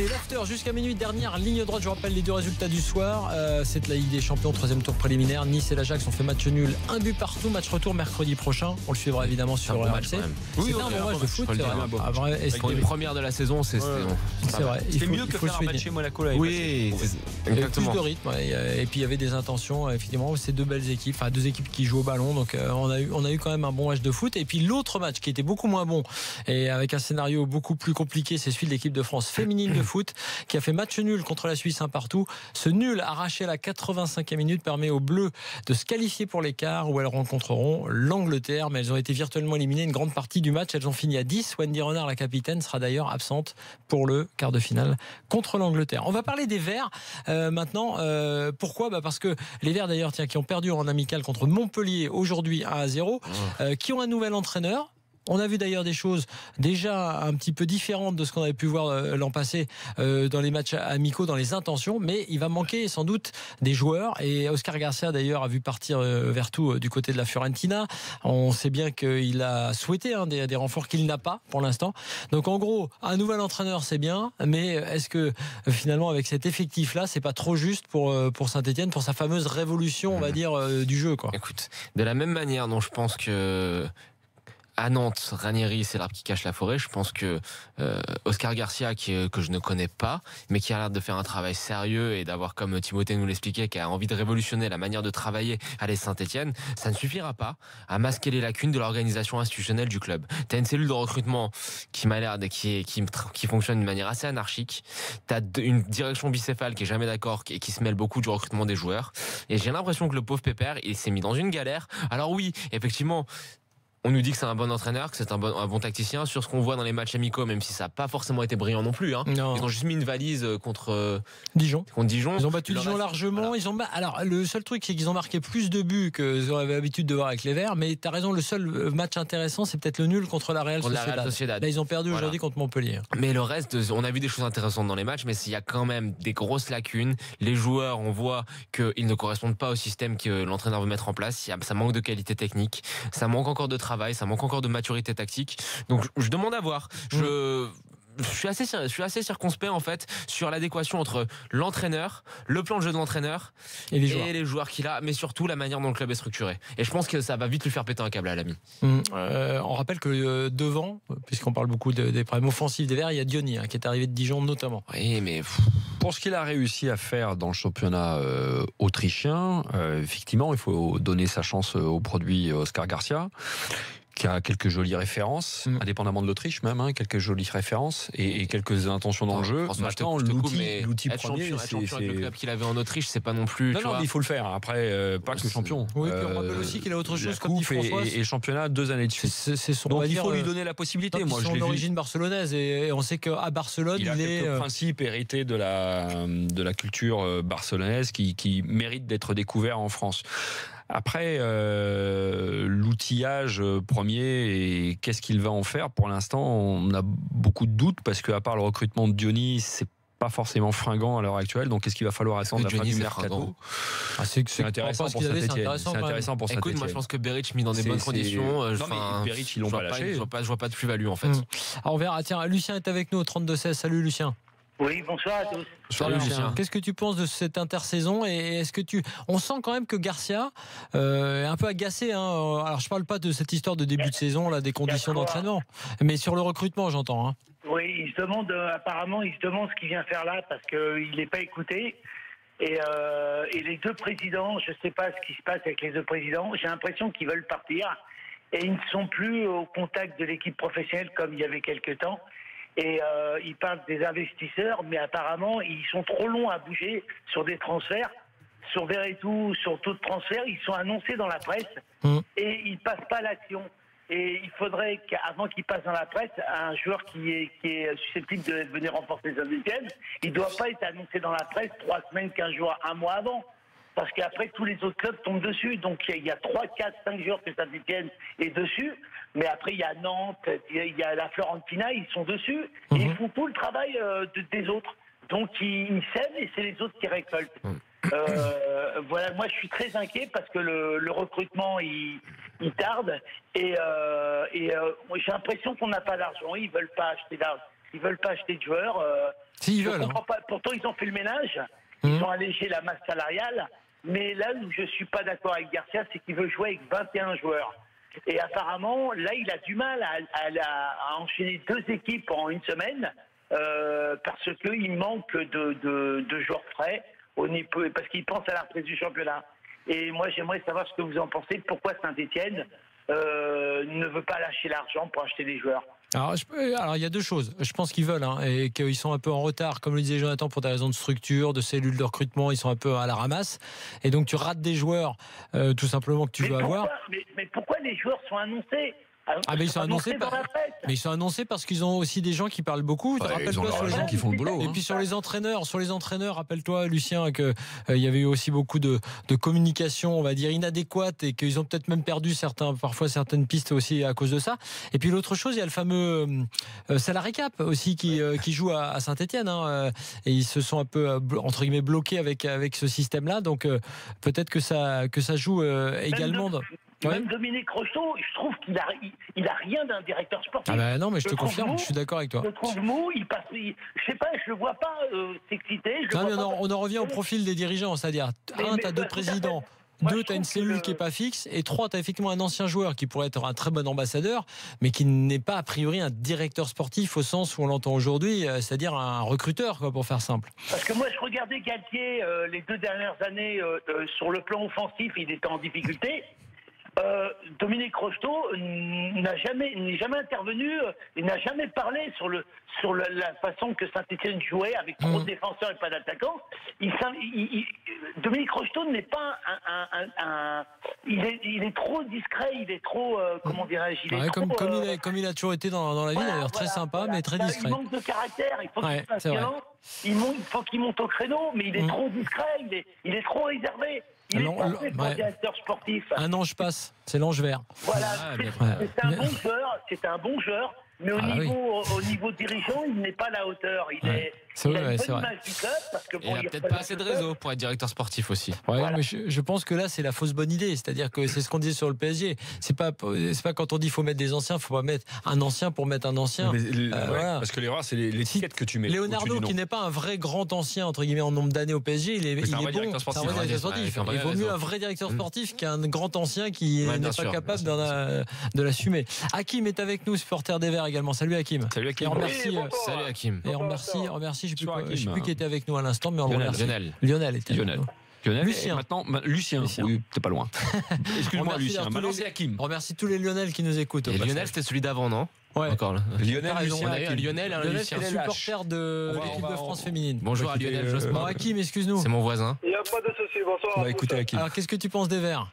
Allez, l'after jusqu'à minuit, dernière ligne droite. Je vous rappelle les deux résultats du soir. C'est la Ligue des Champions, troisième tour préliminaire. Nice et l'Ajax ont fait match nul, un but partout. Match retour mercredi prochain. On le suivra évidemment sur RMC. Oui, c'est un bon match de foot. Pour une première de la saison, c'est vrai. C'est mieux que faire un match chez Monaco là. Oui, exactement. Plus de rythme. Et puis il y avait des intentions. Effectivement, c'est deux belles équipes, enfin deux équipes qui jouent au ballon. Donc on a eu quand même un bon match de foot. Et puis l'autre match qui était beaucoup moins bon et avec un scénario beaucoup plus compliqué, c'est celui de l'équipe de France féminine de foot qui a fait match nul contre la Suisse un partout. Ce nul arraché à la 85e minute permet aux Bleus de se qualifier pour l'écart où elles rencontreront l'Angleterre, mais elles ont été virtuellement éliminées une grande partie du match. Elles ont fini à 10. Wendy Renard, la capitaine, sera d'ailleurs absente pour le quart de finale contre l'Angleterre. On va parler des Verts maintenant. Pourquoi ? Parce que les Verts d'ailleurs qui ont perdu en amical contre Montpellier aujourd'hui 1-0, qui ont un nouvel entraîneur. On a vu d'ailleurs des choses déjà un petit peu différentes de ce qu'on avait pu voir l'an passé dans les matchs amicaux, dans les intentions, mais il va manquer sans doute des joueurs. Et Oscar Garcia d'ailleurs a vu partir Vertu du côté de la Fiorentina. On sait bien qu'il a souhaité des renforts qu'il n'a pas pour l'instant. Donc en gros, un nouvel entraîneur c'est bien, mais est-ce que finalement avec cet effectif-là, c'est pas trop juste pour Saint-Etienne, pour sa fameuse révolution, on va dire, du jeu, quoi. Écoute, de la même manière dont je pense que à Nantes, Ranieri, c'est l'arbre qui cache la forêt. Je pense que Oscar Garcia, que je ne connais pas, mais qui a l'air de faire un travail sérieux et d'avoir, comme Timothée nous l'expliquait, qui a envie de révolutionner la manière de travailler à l'AS Saint-Etienne, ça ne suffira pas à masquer les lacunes de l'organisation institutionnelle du club. T'as une cellule de recrutement qui m'a l'air qui fonctionne d'une manière assez anarchique. T'as une direction bicéphale qui est jamais d'accord et qui se mêle beaucoup du recrutement des joueurs. Et j'ai l'impression que le pauvre Pépère, il s'est mis dans une galère. Alors oui, effectivement, on nous dit que c'est un bon entraîneur, que c'est un bon tacticien. Sur ce qu'on voit dans les matchs amicaux, même si ça n'a pas forcément été brillant non plus. Ils ont juste mis une valise contre Dijon. Ils ont battu Dijon largement. Voilà. Alors, le seul truc, c'est qu'ils ont marqué plus de buts que ce qu'on avait l'habitude de voir avec les Verts. Mais tu as raison, le seul match intéressant, c'est peut-être le nul contre la Real Sociedad. Là, ils ont perdu aujourd'hui contre Montpellier. Mais le reste, on a vu des choses intéressantes dans les matchs, mais il y a quand même des grosses lacunes. Les joueurs, on voit qu'ils ne correspondent pas au système que l'entraîneur veut mettre en place. Ça manque de qualité technique. Ça manque encore de travail. Ça manque encore de maturité tactique. Donc je demande à voir. Je suis assez circonspect en fait sur l'adéquation entre l'entraîneur, le plan de jeu de l'entraîneur et les joueurs qu'il a, mais surtout la manière dont le club est structuré. Et je pense que ça va vite lui faire péter un câble à l'ami. On rappelle que devant, puisqu'on parle beaucoup des problèmes offensifs des Verts, il y a Diony qui est arrivé de Dijon notamment. Oui, mais pour ce qu'il a réussi à faire dans le championnat autrichien, effectivement, il faut donner sa chance au produit Oscar Garcia, qui a quelques jolies références, indépendamment de l'Autriche même, quelques jolies références et quelques intentions dans le jeu. Maintenant, l'outil premier, c'est avec le club qu'il avait en Autriche, c'est pas non plus. Non, il faut le faire. Après, pas que champion. Oui, puis on rappelle aussi qu'il a autre chose comme dit François. Et championnat 2 années de suite. Donc il faut lui donner la possibilité. Moi, je l'ai d'origine barcelonaise et on sait qu'à Barcelone, il a quelques principes hérités de la culture barcelonaise qui méritent d'être découverts en France. Après, l'outillage premier et qu'est-ce qu'il va en faire, pour l'instant, on a beaucoup de doutes parce qu'à part le recrutement de Diony, c'est pas forcément fringant à l'heure actuelle. Donc, est-ce qu'il va falloir attendre la fin du mercato ? C'est intéressant pour Saint-Etienne. C'est intéressant pour Saint-Etienne. Écoute, moi, je pense que Beric mis dans des bonnes conditions. Mais Beric, ils l'ont pas lâché. Je vois pas de plus-value, en fait. Alors, on verra. Tiens, Lucien est avec nous au 32-16. Salut, Lucien. Oui, bonsoir à tous. Salut Lucien. Qu'est-ce que tu penses de cette intersaison et est-ce que on sent quand même que Garcia est un peu agacé. Alors je parle pas de cette histoire de début de saison là, des conditions d'entraînement, mais sur le recrutement, j'entends. Oui, il se demande ce qu'il vient faire là parce qu'il n'est pas écouté. Et les deux présidents, je ne sais pas ce qui se passe avec les deux présidents. J'ai l'impression qu'ils veulent partir et ils ne sont plus au contact de l'équipe professionnelle comme il y avait quelques temps. Et ils parlent des investisseurs, mais apparemment, ils sont trop longs à bouger sur des transferts. Sur Verretou, sur d'autres transferts, ils sont annoncés dans la presse et ils ne passent pas à l'action. Et il faudrait qu'avant qu'ils passent dans la presse, un joueur qui est susceptible de venir renforcer Saint-Etienne, il ne doit pas être annoncé dans la presse 3 semaines, 15 jours, 1 mois avant. Parce qu'après, tous les autres clubs tombent dessus. Donc, il y a 3, 4, 5 joueurs que Saint-Etienne est dessus. Mais après, il y a Nantes, il y a la Fiorentina, ils sont dessus. Et ils font tout le travail des autres. Donc, ils sèment et c'est les autres qui récoltent. Voilà, moi, je suis très inquiet parce que le recrutement, il tarde. Et j'ai l'impression qu'on n'a pas d'argent. Ils veulent pas acheter de joueurs. S'ils Je veulent. comprends pas. Pourtant, ils ont fait le ménage. Ils ont allégé la masse salariale. Mais là où je ne suis pas d'accord avec Garcia, c'est qu'il veut jouer avec 21 joueurs. Et apparemment, là, il a du mal à enchaîner 2 équipes en une semaine parce qu'il manque de joueurs frais parce qu'il pense à la reprise du championnat. Et moi, j'aimerais savoir ce que vous en pensez. Pourquoi Saint-Etienne ne veut pas lâcher l'argent pour acheter des joueurs? Alors, il y a 2 choses. Je pense qu'ils veulent et qu'ils sont un peu en retard, comme le disait Jonathan, pour des raisons de structure, de cellules de recrutement. Ils sont un peu à la ramasse. Et donc, tu rates des joueurs, tout simplement, que tu veux avoir. Mais pourquoi les joueurs sont annoncés? Mais ils sont annoncés dans la presse. Mais ils sont annoncés parce qu'ils ont aussi des gens qui parlent beaucoup. Ils ont leurs gens qui font le boulot. Et puis sur les entraîneurs, rappelle-toi, Lucien, que il y avait eu aussi beaucoup de communication, on va dire, inadéquate, et qu'ils ont peut-être même perdu parfois certaines pistes aussi à cause de ça. Et puis l'autre chose, il y a le fameux salarié cap aussi qui joue à Saint-Etienne, et ils se sont un peu entre guillemets bloqués avec ce système-là. Donc peut-être que ça joue également. Même Dominique Rocheteau, je trouve qu'il a rien d'un directeur sportif. Non, mais je te confirme, je suis d'accord avec toi. Je le trouve mou, je sais pas, je le vois pas s'exciter. On en revient au profil des dirigeants, c'est-à-dire, 1, tu as 2 présidents. 2, tu as une cellule qui n'est pas fixe. Et 3, tu as effectivement un ancien joueur qui pourrait être un très bon ambassadeur, mais qui n'est pas a priori un directeur sportif au sens où on l'entend aujourd'hui, c'est-à-dire un recruteur, pour faire simple. Parce que moi, je regardais Galtier les 2 dernières années sur le plan offensif, il était en difficulté. Dominique Rocheteau n'est jamais intervenu, il n'a jamais parlé sur la façon que Saint-Etienne jouait avec trop de défenseurs et pas d'attaquants. Dominique Rocheteau n'est pas il est trop discret, il est trop comment dirais-je, comme il a toujours été dans la vie, d'ailleurs, très sympa, mais très discret. Il manque de caractère, il faut qu'il fasse violent, il faut qu'il monte au créneau, mais il est trop discret, il est trop réservé. Il est parfait pour un directeur sportif. Un ange passe, c'est l'ange vert. Voilà, c'est un bon joueur, mais au niveau dirigeant, il n'est pas à la hauteur. Il a une bonne image du club parce que il n'a peut-être pas assez de réseau pour être directeur sportif aussi. Mais je pense que là, c'est la fausse bonne idée. C'est-à-dire que c'est ce qu'on disait sur le PSG. C'est pas quand on dit qu'il faut mettre des anciens, il faut pas mettre un ancien pour mettre un ancien. Parce que l'erreur, c'est l'étiquette que tu mets. Leonardo, qui n'est pas un vrai grand ancien entre guillemets en nombre d'années au PSG, il est bon. C'est un vrai directeur sportif. Il vaut mieux un vrai directeur sportif qu'un grand ancien qui n'est pas capable de l'assumer. Hakim est avec nous, supporter des Verts également. Salut Hakim. Salut Hakim. Salut Hakim. Et on remercie. Je ne sais plus qui était avec nous à l'instant, mais on le remercie. Lionel était avec nous. Lucien. Maintenant, Lucien. Oui, t'es pas loin. Excuse-moi, Lucien. Maintenant, c'est Hakim. On remercie tous les Lionel qui nous écoutent. Et Lionel, c'était celui d'avant, non? Ouais. Encore là. Lionel, on a eu un Lionel et un Lucien. C'est le supporter de l'équipe de France féminine. Bonjour à Lionel Jospin. Bon, Hakim, excuse-nous. C'est mon voisin. Il n'y a pas de souci, bonsoir. Écoutez, Hakim. Alors, qu'est-ce que tu penses des Verts?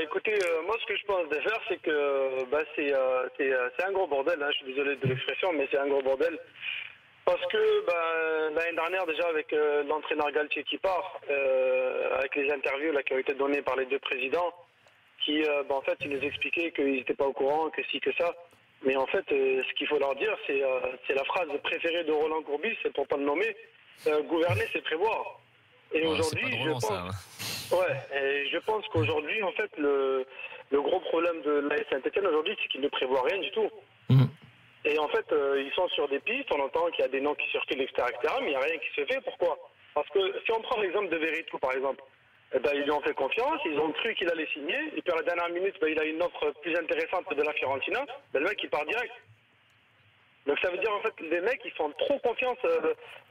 Écoutez, moi ce que je pense des Verts, c'est que c'est un gros bordel, je suis désolé de l'expression, mais c'est un gros bordel. Parce que l'année dernière déjà avec l'entraîneur Galtier qui part, avec les interviews qui ont été données par les 2 présidents, qui en fait ils nous expliquaient qu'ils n'étaient pas au courant, que si, que ça. Mais en fait, ce qu'il faut leur dire, c'est la phrase préférée de Roland Courbis, c'est pour pas le nommer, gouverner c'est prévoir. Et aujourd'hui, je pense qu'aujourd'hui, en fait, le gros problème de l'AS Saint-Etienne aujourd'hui, c'est qu'ils ne prévoient rien du tout. Et en fait, ils sont sur des pistes, on entend qu'il y a des noms qui circulent, etc., mais il n'y a rien qui se fait. Pourquoi? Parce que si on prend l'exemple de Veretout, par exemple, ils lui ont fait confiance, ils ont cru qu'il allait signer, et puis à la dernière minute, il a une offre plus intéressante de la Fiorentina, le mec, il part direct. Donc ça veut dire, en fait, les mecs, ils font trop confiance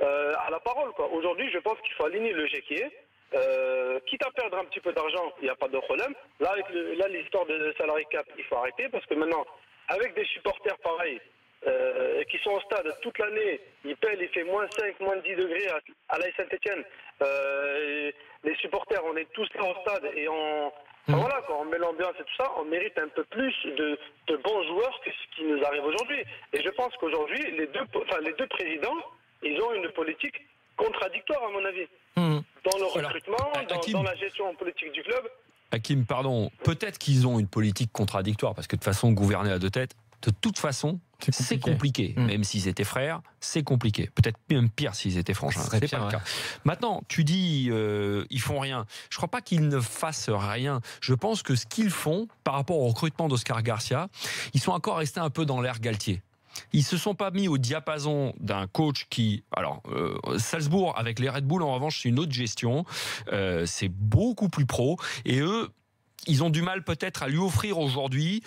à la parole, quoi. Aujourd'hui, je pense qu'il faut aligner le Géquier. Quitte à perdre un petit peu d'argent, il n'y a pas de problème. Là, avec l'histoire de salarié cap, il faut arrêter, parce que maintenant, avec des supporters pareils, qui sont au stade toute l'année, il fait moins 5, moins 10 degrés à l'AS Saint-Etienne. Les supporters, on est tous là au stade et voilà, quand on met l'ambiance et tout ça, on mérite un peu plus de bons joueurs que ce qui nous arrive aujourd'hui. Et je pense qu'aujourd'hui, les deux présidents, ils ont une politique contradictoire à mon avis. Dans le recrutement, dans la gestion politique du club. Hakim, pardon, peut-être qu'ils ont une politique contradictoire, parce que de toute façon, gouverner à 2 têtes, de toute façon, c'est compliqué. Même s'ils étaient frères, c'est compliqué. Peut-être même pire s'ils étaient frangins. C'est pas le cas. Maintenant, tu dis, ils font rien. Je crois pas qu'ils ne fassent rien. Je pense que ce qu'ils font, par rapport au recrutement d'Oscar Garcia, ils sont encore restés un peu dans l'ère Galtier. Ils se sont pas mis au diapason d'un coach qui... Alors, Salzbourg, avec les Red Bull, en revanche, c'est une autre gestion. C'est beaucoup plus pro. Et eux, ils ont du mal peut-être à lui offrir aujourd'hui,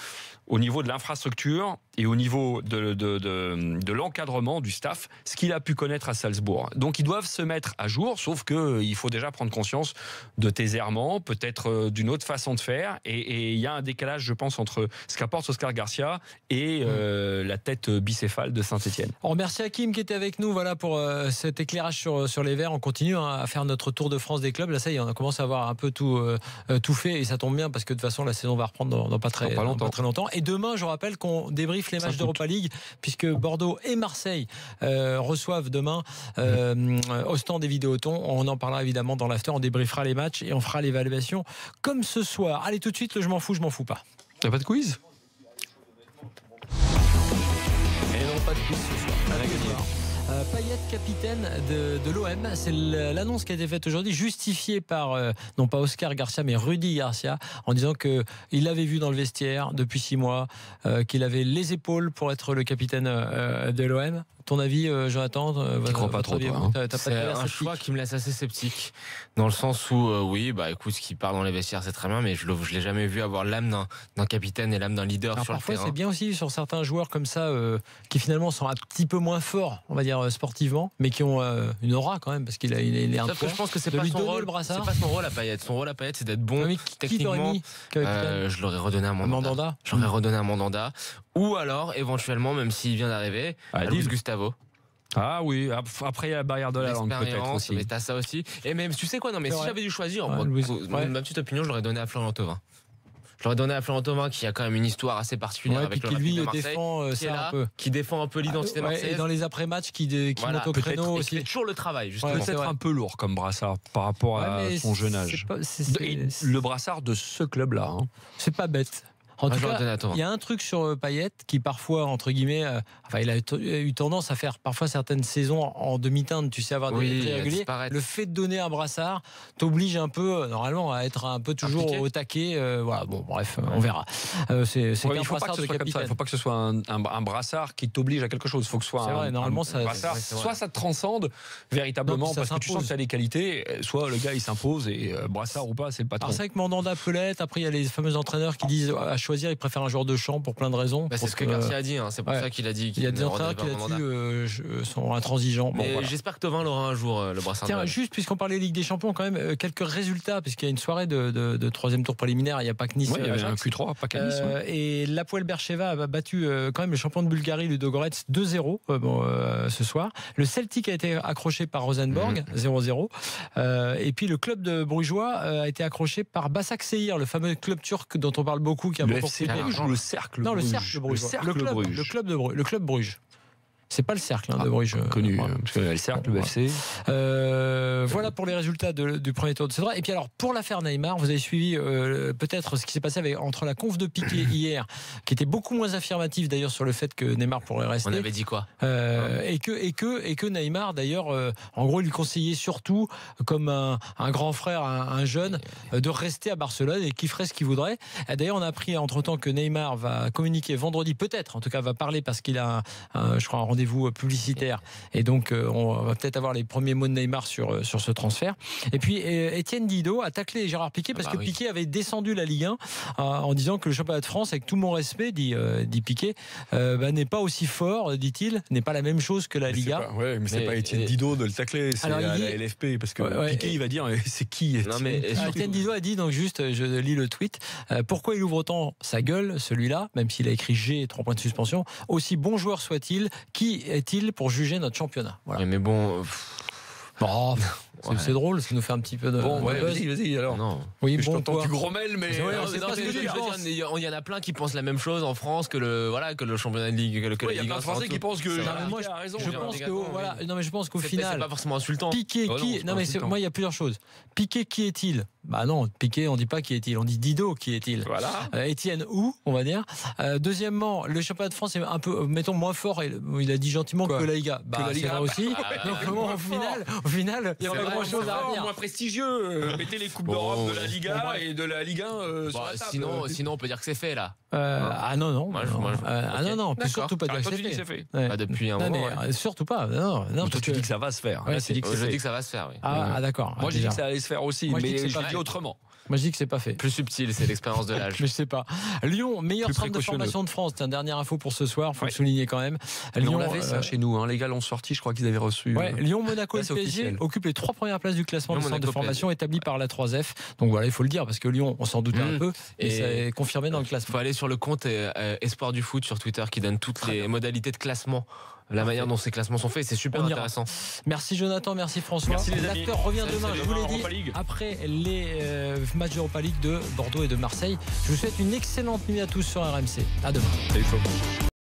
au niveau de l'infrastructure et au niveau de l'encadrement du staff, ce qu'il a pu connaître à Salzbourg. Donc ils doivent se mettre à jour, sauf qu'il faut déjà prendre conscience de tes errements, peut-être d'une autre façon de faire. Et il y a un décalage, je pense, entre ce qu'apporte Oscar Garcia et la tête bicéphale de Saint-Etienne. On remercie Hakim qui était avec nous pour cet éclairage sur les Verts. On continue à faire notre tour de France des clubs. Là, ça y est, on a commencé à avoir un peu tout fait et ça tombe bien parce que de toute façon, la saison va reprendre dans pas très longtemps. Et demain, je rappelle qu'on débriefe les matchs d'Europa League puisque Bordeaux et Marseille reçoivent demain Ostende et Vidéoton. On en parlera évidemment dans l'after. On débriefera les matchs et on fera l'évaluation comme ce soir. Allez, tout de suite, le je m'en fous pas. T'as pas de quiz ? Et non, pas de quiz ce soir. Payet, capitaine de l'OM, c'est l'annonce qui a été faite aujourd'hui, justifiée par non pas Oscar Garcia mais Rudy Garcia, en disant qu'il l'avait vu dans le vestiaire depuis 6 mois, qu'il avait les épaules pour être le capitaine de l'OM. Ton avis, Jonathan? Tu crois pas trop, toi, hein. C'est un choix qui me laisse assez sceptique, dans le sens où, oui, bah écoute, ce qui part dans les vestiaires, c'est très bien, mais je l'ai jamais vu avoir l'âme d'un capitaine et l'âme d'un leader. Alors sur le terrain. Parfois, c'est bien aussi sur certains joueurs comme ça, qui finalement sont un petit peu moins forts, on va dire sportivement, mais qui ont une aura quand même, parce qu'il est un peu. Je pense que c'est pas son rôle. C'est pas son rôle à Payet. Son rôle à Payet, c'est d'être bon techniquement. Je l'aurais redonné à Mandanda. J'aurais redonné à Mandanda. Ou alors, éventuellement, même s'il vient d'arriver, à Luis Gustavo. Ah oui, après il y a la barrière de la langue peut-être aussi. Mais t'as ça aussi. Et même, tu sais quoi, non mais si j'avais dû choisir, ma petite opinion, je l'aurais donné à Florian Thauvin. Je l'aurais donné à Florian Thauvin qui a quand même une histoire assez particulière avec le Rapide de Marseille, qui défend un peu l'identité marseillaise. Et dans les après-matchs qui monte au créneau aussi. Il fait toujours le travail, justement. Peut-être un peu lourd comme brassard par rapport à son jeune âge. Le brassard de ce club-là. Hein. C'est pas bête. En tout cas, il y a un truc sur Payet qui parfois, entre guillemets, il a eu tendance à faire parfois certaines saisons en demi-teinte, tu sais, avoir des irréguliers. Le fait de donner un brassard t'oblige un peu, normalement, à être un peu toujours au taquet. Voilà, bon, bref, on verra. Il ne faut pas que ce soit un brassard qui t'oblige à quelque chose. Il faut que ce soit un brassard. Soit ça te transcende véritablement parce que tu sens que tu as des qualités, soit le gars il s'impose et brassard ou pas, c'est le patron. C'est vrai que Mandanda peut l'être. Après, il y a les fameux entraîneurs qui disent choisir, il préfère un joueur de champ pour plein de raisons. C'est ce que Garcia a dit, c'est pour ça qu'il a dit qu'il y a des entraîneurs qui là-dessus sont intransigeants. J'espère que Thauvin l'aura un jour, le brassard. Tiens, juste puisqu'on parlait Ligue des Champions, quand même, quelques résultats, puisqu'il y a une soirée de troisième tour préliminaire, il n'y a pas que Nice. Il y avait un Q3, pas qu'à Nice. Et l'Hapoel Beersheva a battu quand même le champion de Bulgarie, Ludogorets, 2-0 ce soir. Le Celtic a été accroché par Rosenborg, 0-0. Et puis le club de Brugeois a été accroché par Başakşehir, le fameux club turc dont on parle beaucoup, qui a beaucoup le cercle. Non, le cercle Bruges. Le club Bruges. C'est pas le cercle de Bruges. Connu, parce que le cercle, le FC. Voilà pour les résultats du premier tour de ce droit. Et puis alors, pour l'affaire Neymar, vous avez suivi peut-être ce qui s'est passé entre la conf de Piqué hier, qui était beaucoup moins affirmative d'ailleurs sur le fait que Neymar pourrait rester. On avait dit quoi et que Neymar d'ailleurs, en gros, il lui conseillait surtout, comme un grand frère, un jeune, de rester à Barcelone et qu'il ferait ce qu'il voudrait. D'ailleurs, on a appris entre-temps que Neymar va communiquer vendredi, peut-être, en tout cas va parler parce qu'il a, je crois, un rendez-vous publicitaire. Et donc, on va peut-être avoir les premiers mots de Neymar sur ce transfert. Et puis, Étienne Didot a taclé Gérard Piqué parce que Piqué avait descendu la Ligue 1 en disant que le championnat de France, avec tout mon respect, dit Piqué, n'est pas aussi fort, dit-il, n'est pas la même chose que la Liga. Mais c'est pas Étienne Didot de le tacler, c'est la LFP, parce que Piqué, il va dire c'est qui Étienne Didot a dit, donc juste, je lis le tweet, pourquoi il ouvre autant sa gueule, celui-là, même s'il a écrit G, 3 points de suspension, aussi bon joueur soit-il, qui est-il pour juger notre championnat? Voilà. Mais bon... C'est drôle, ça nous fait un petit peu de. Vas-y alors. Non. Oui, je t'entends, tu grommelles, mais. Il y en a plein qui pensent la même chose en France que le championnat de Ligue. Il y a plein de Français qui pensent que. Moi, je pense qu'au final. C'est pas forcément insultant. Piqué, qui. Non, mais moi, il y a plusieurs choses. Piqué, qui est-il? Bah non, Piqué, on dit pas qui est-il, on dit Didot, qui est-il? Voilà. Étienne où, on va dire. Deuxièmement, le championnat de France est un peu, mettons, moins fort. Il a dit gentiment que la Liga. Bah, c'est vrai aussi. Donc, au final. grand chose à dire. Moins prestigieux. Mettez les coupes d'Europe de la Liga et de la Ligue 1 sur la table. Sinon, on peut dire que c'est fait là. Non. Non, surtout pas dire que c'est fait. Pas depuis un moment. Mais surtout pas. Non, toi, tu dis que ça va se faire. Je dis que ça va se faire. D'accord. Moi, j'ai dit que ça allait se faire aussi, mais je dis autrement. Moi, je dis que c'est pas fait. Plus subtil, c'est l'expérience de l'âge. Mais je sais pas. Lyon, meilleur centre de formation de France. C'est une dernière info pour ce soir. Faut le souligner quand même. Lyon, on l'avait ça chez nous. Les gars l'ont sorti. Je crois qu'ils avaient reçu. Lyon, Monaco et PSG occupent les 3 premières places du classement des centres de formation établi par la 3F. Donc voilà, il faut le dire parce que Lyon, on s'en doutait un peu et c'est confirmé dans le classement. Il faut aller sur le compte Espoir du foot sur Twitter qui donne toutes les modalités de classement. La manière dont ces classements sont faits, c'est super intéressant. Merci Jonathan, merci François. L'acteur revient demain, je vous l'ai dit, après les matchs d'Europa League de Bordeaux et de Marseille. Je vous souhaite une excellente nuit à tous sur RMC. À demain. Salut Flo.